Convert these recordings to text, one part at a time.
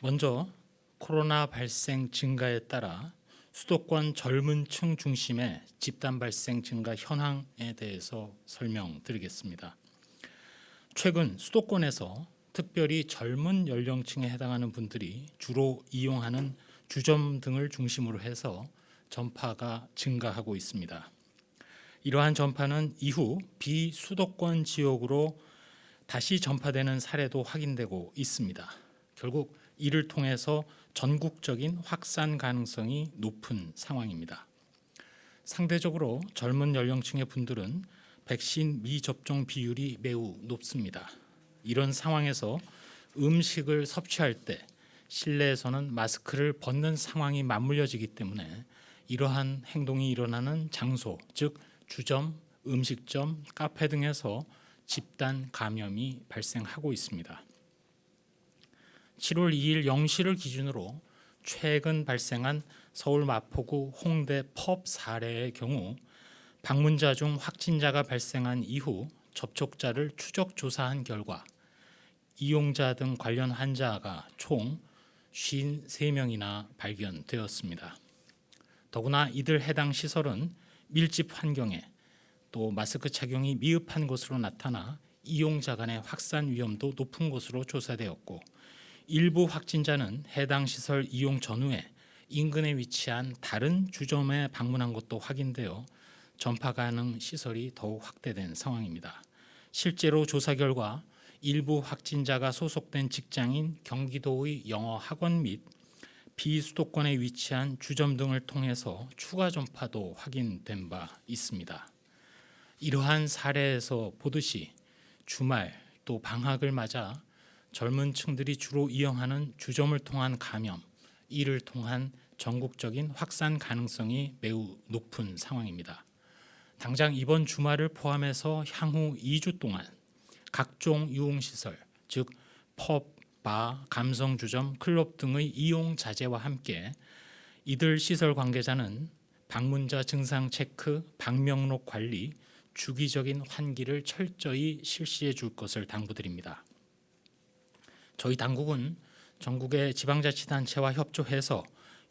먼저 코로나 발생 증가에 따라 수도권 젊은 층 중심의 집단 발생 증가 현황에 대해서 설명드리겠습니다. 최근 수도권에서 특별히 젊은 연령층에 해당하는 분들이 주로 이용하는 주점 등을 중심으로 해서 전파가 증가하고 있습니다. 이러한 전파는 이후 비수도권 지역으로 다시 전파되는 사례도 확인되고 있습니다. 결국 이를 통해서 전국적인 확산 가능성이 높은 상황입니다. 상대적으로 젊은 연령층의 분들은 백신 미접종 비율이 매우 높습니다. 이런 상황에서 음식을 섭취할 때 실내에서는 마스크를 벗는 상황이 맞물려지기 때문에 이러한 행동이 일어나는 장소, 즉 주점, 음식점, 카페 등에서 집단 감염이 발생하고 있습니다. 7월 2일 0시를 기준으로 최근 발생한 서울 마포구 홍대 펍 사례의 경우 방문자 중 확진자가 발생한 이후 접촉자를 추적 조사한 결과 이용자 등 관련 환자가 총 53명이나 발견되었습니다. 더구나 이들 해당 시설은 밀집 환경에 또 마스크 착용이 미흡한 것으로 나타나 이용자 간의 확산 위험도 높은 것으로 조사되었고 일부 확진자는 해당 시설 이용 전후에 인근에 위치한 다른 주점에 방문한 것도 확인되어 전파 가능 시설이 더욱 확대된 상황입니다. 실제로 조사 결과 일부 확진자가 소속된 직장인 경기도의 영어 학원 및 비수도권에 위치한 주점 등을 통해서 추가 전파도 확인된 바 있습니다. 이러한 사례에서 보듯이 주말 또 방학을 맞아 젊은 층들이 주로 이용하는 주점을 통한 감염, 이를 통한 전국적인 확산 가능성이 매우 높은 상황입니다. 당장 이번 주말을 포함해서 향후 2주 동안 각종 유흥시설, 즉 펍, 바, 감성주점, 클럽 등의 이용 자제와 함께 이들 시설 관계자는 방문자 증상 체크, 방명록 관리, 주기적인 환기를 철저히 실시해 줄 것을 당부드립니다. 저희 당국은 전국의 지방자치단체와 협조해서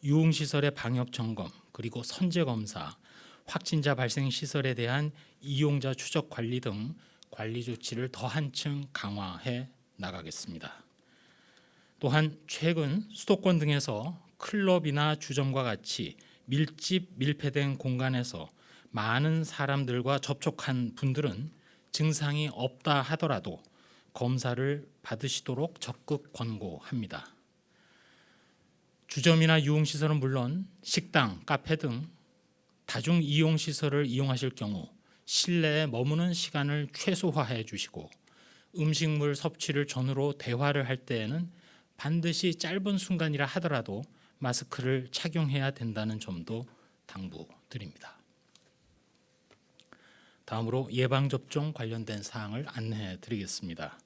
유흥시설의 방역점검 그리고 선제검사, 확진자 발생 시설에 대한 이용자 추적 관리 등 관리 조치를 더 한층 강화해 나가겠습니다. 또한 최근 수도권 등에서 클럽이나 주점과 같이 밀집된 공간에서 많은 사람들과 접촉한 분들은 증상이 없다 하더라도 검사를 받으시도록 적극 권고합니다. 주점이나 유흥시설은 물론 식당, 카페 등 다중 이용시설을 이용하실 경우 실내에 머무는 시간을 최소화해 주시고 음식물 섭취를 전후로 대화를 할 때에는 반드시 짧은 순간이라 하더라도 마스크를 착용해야 된다는 점도 당부드립니다. 다음으로 예방접종 관련된 사항을 안내해 드리겠습니다.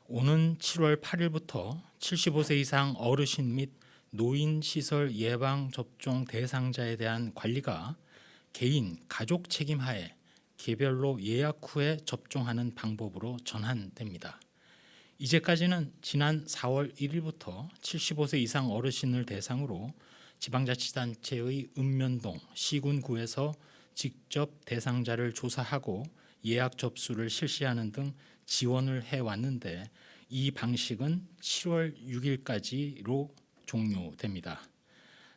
오는 7월 8일부터 75세 이상 어르신 및 노인시설 예방접종 대상자에 대한 관리가 개인, 가족 책임하에 개별로 예약 후에 접종하는 방법으로 전환됩니다. 이제까지는 지난 4월 1일부터 75세 이상 어르신을 대상으로 지방자치단체의 읍면동, 시군구에서 직접 대상자를 조사하고 예약 접수를 실시하는 등 지원을 해왔는데 이 방식은 7월 6일까지로 종료됩니다.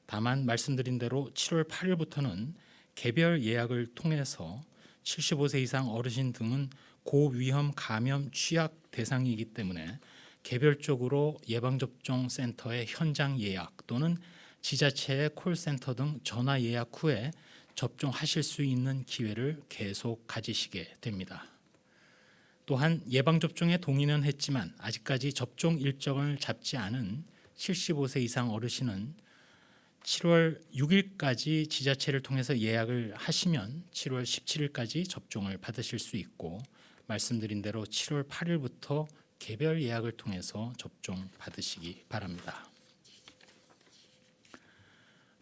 다만 말씀드린 대로 7월 8일부터는 개별 예약을 통해서 75세 이상 어르신 등은 고위험 감염 취약 대상이기 때문에 개별적으로 예방접종 센터의 현장 예약 또는 지자체의 콜센터 등 전화 예약 후에 접종하실 수 있는 기회를 계속 가지시게 됩니다. 또한 예방접종에 동의는 했지만 아직까지 접종 일정을 잡지 않은 75세 이상 어르신은 7월 6일까지 지자체를 통해서 예약을 하시면 7월 17일까지 접종을 받으실 수 있고 말씀드린 대로 7월 8일부터 개별 예약을 통해서 접종 받으시기 바랍니다.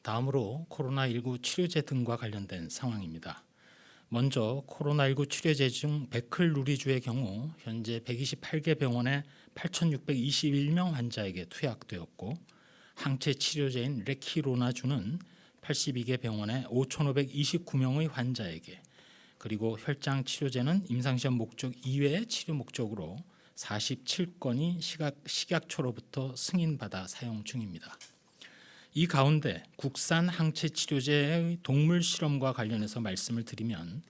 다음으로 코로나19 치료제 등과 관련된 상황입니다. 먼저 코로나19 치료제 중 베클루리주의 경우 현재 128개 병원에 8,621명 환자에게 투약되었고, 항체 치료제인 레키로나주는 82개 병원에 5,529명의 환자에게, 그리고 혈장 치료제는 임상시험 목적 이외의 치료 목적으로 47건이 식약처로부터 승인받아 사용 중입니다. 이 가운데 국산 항체 치료제의 동물 실험과 관련해서 말씀을 드리면,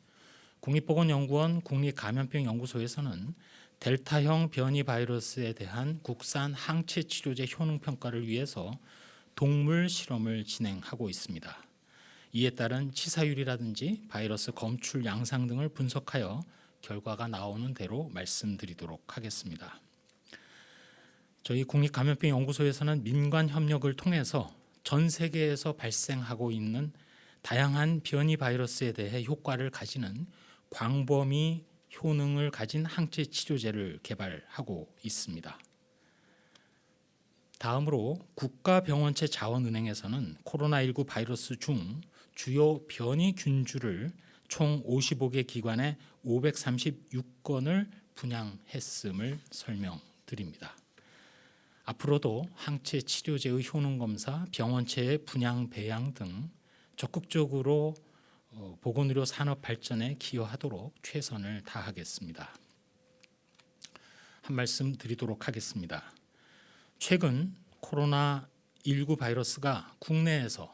국립보건연구원 국립감염병연구소에서는 델타형 변이 바이러스에 대한 국산 항체 치료제 효능 평가를 위해서 동물 실험을 진행하고 있습니다. 이에 따른 치사율이라든지 바이러스 검출 양상 등을 분석하여 결과가 나오는 대로 말씀드리도록 하겠습니다. 저희 국립감염병연구소에서는 민관 협력을 통해서 전 세계에서 발생하고 있는 다양한 변이 바이러스에 대해 효과를 가지는 광범위 효능을 가진 항체 치료제를 개발하고 있습니다. 다음으로 국가병원체 자원은행에서는 코로나19 바이러스 중 주요 변이 균주를 총 55개 기관에 536건을 분양했음을 설명드립니다. 앞으로도 항체 치료제의 효능 검사, 병원체의 분양 배양 등 적극적으로 보건의료 산업 발전에 기여하도록 최선을 다하겠습니다. 한 말씀 드리도록 하겠습니다. 최근 코로나19 바이러스가 국내에서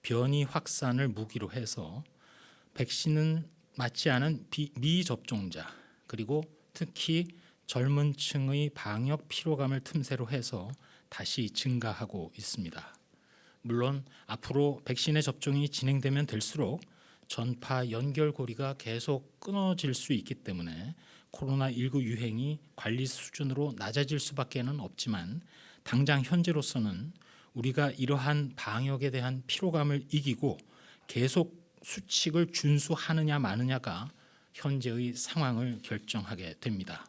변이 확산을 무기로 해서 백신은 맞지 않은 미접종자, 그리고 특히 젊은 층의 방역 피로감을 틈새로 해서 다시 증가하고 있습니다. 물론 앞으로 백신의 접종이 진행되면 될수록 전파 연결고리가 계속 끊어질 수 있기 때문에 코로나19 유행이 관리 수준으로 낮아질 수밖에는 없지만, 당장 현재로서는 우리가 이러한 방역에 대한 피로감을 이기고 계속 수칙을 준수하느냐 마느냐가 현재의 상황을 결정하게 됩니다.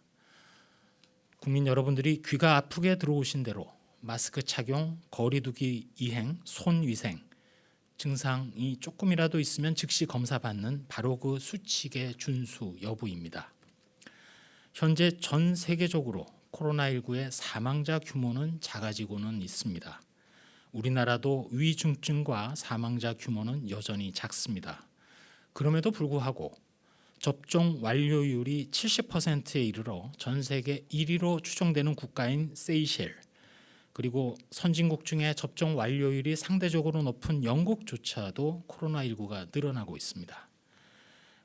국민 여러분들이 귀가 아프게 들어오신 대로 마스크 착용, 거리 두기 이행, 손 위생, 증상이 조금이라도 있으면 즉시 검사받는 바로 그 수칙의 준수 여부입니다. 현재 전 세계적으로 코로나19의 사망자 규모는 작아지고는 있습니다. 우리나라도 위중증과 사망자 규모는 여전히 작습니다. 그럼에도 불구하고 접종 완료율이 70%에 이르러 전 세계 1위로 추정되는 국가인 세이셸, 그리고 선진국 중에 접종 완료율이 상대적으로 높은 영국조차도 코로나19가 늘어나고 있습니다.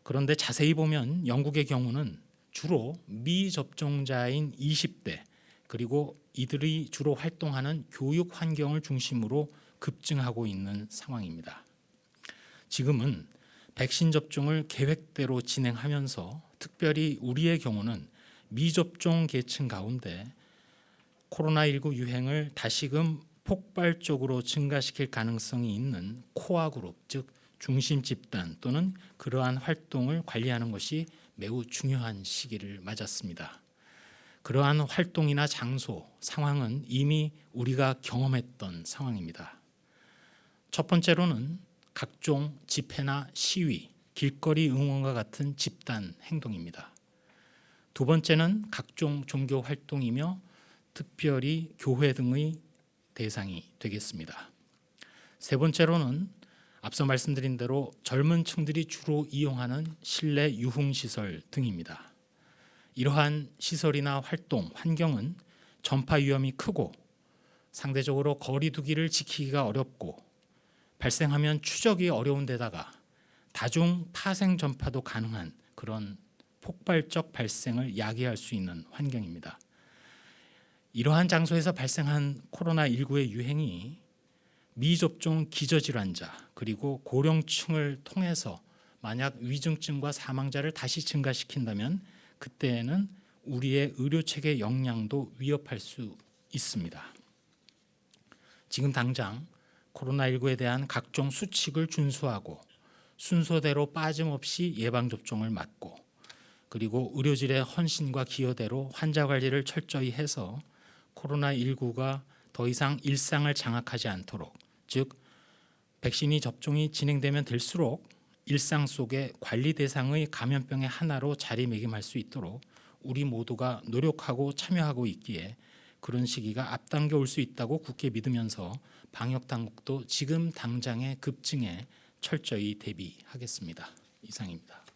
그런데 자세히 보면 영국의 경우는 주로 미접종자인 20대, 그리고 이들이 주로 활동하는 교육 환경을 중심으로 급증하고 있는 상황입니다. 지금은 백신 접종을 계획대로 진행하면서 특별히 우리의 경우는 미접종 계층 가운데 코로나19 유행을 다시금 폭발적으로 증가시킬 가능성이 있는 코어 그룹, 즉 중심 집단 또는 그러한 활동을 관리하는 것이 매우 중요한 시기를 맞았습니다. 그러한 활동이나 장소, 상황은 이미 우리가 경험했던 상황입니다. 첫 번째로는 각종 집회나 시위, 길거리 응원과 같은 집단 행동입니다. 두 번째는 각종 종교 활동이며 특별히 교회 등의 대상이 되겠습니다. 세 번째로는 앞서 말씀드린 대로 젊은 층들이 주로 이용하는 실내 유흥시설 등입니다. 이러한 시설이나 활동, 환경은 전파 위험이 크고 상대적으로 거리 두기를 지키기가 어렵고 발생하면 추적이 어려운 데다가 다중 파생 전파도 가능한 그런 폭발적 발생을 야기할 수 있는 환경입니다. 이러한 장소에서 발생한 코로나19의 유행이 미접종 기저질환자 그리고 고령층을 통해서 만약 위중증과 사망자를 다시 증가시킨다면 그때에는 우리의 의료체계 역량도 위협할 수 있습니다. 지금 당장 코로나19에 대한 각종 수칙을 준수하고 순서대로 빠짐없이 예방접종을 맞고, 그리고 의료진의 헌신과 기여대로 환자 관리를 철저히 해서 코로나19가 더 이상 일상을 장악하지 않도록, 즉 백신이 접종이 진행되면 될수록 일상 속의 관리 대상의 감염병의 하나로 자리매김할 수 있도록 우리 모두가 노력하고 참여하고 있기에 그런 시기가 앞당겨 올 수 있다고 굳게 믿으면서 방역 당국도 지금 당장의 급증에 철저히 대비하겠습니다. 이상입니다.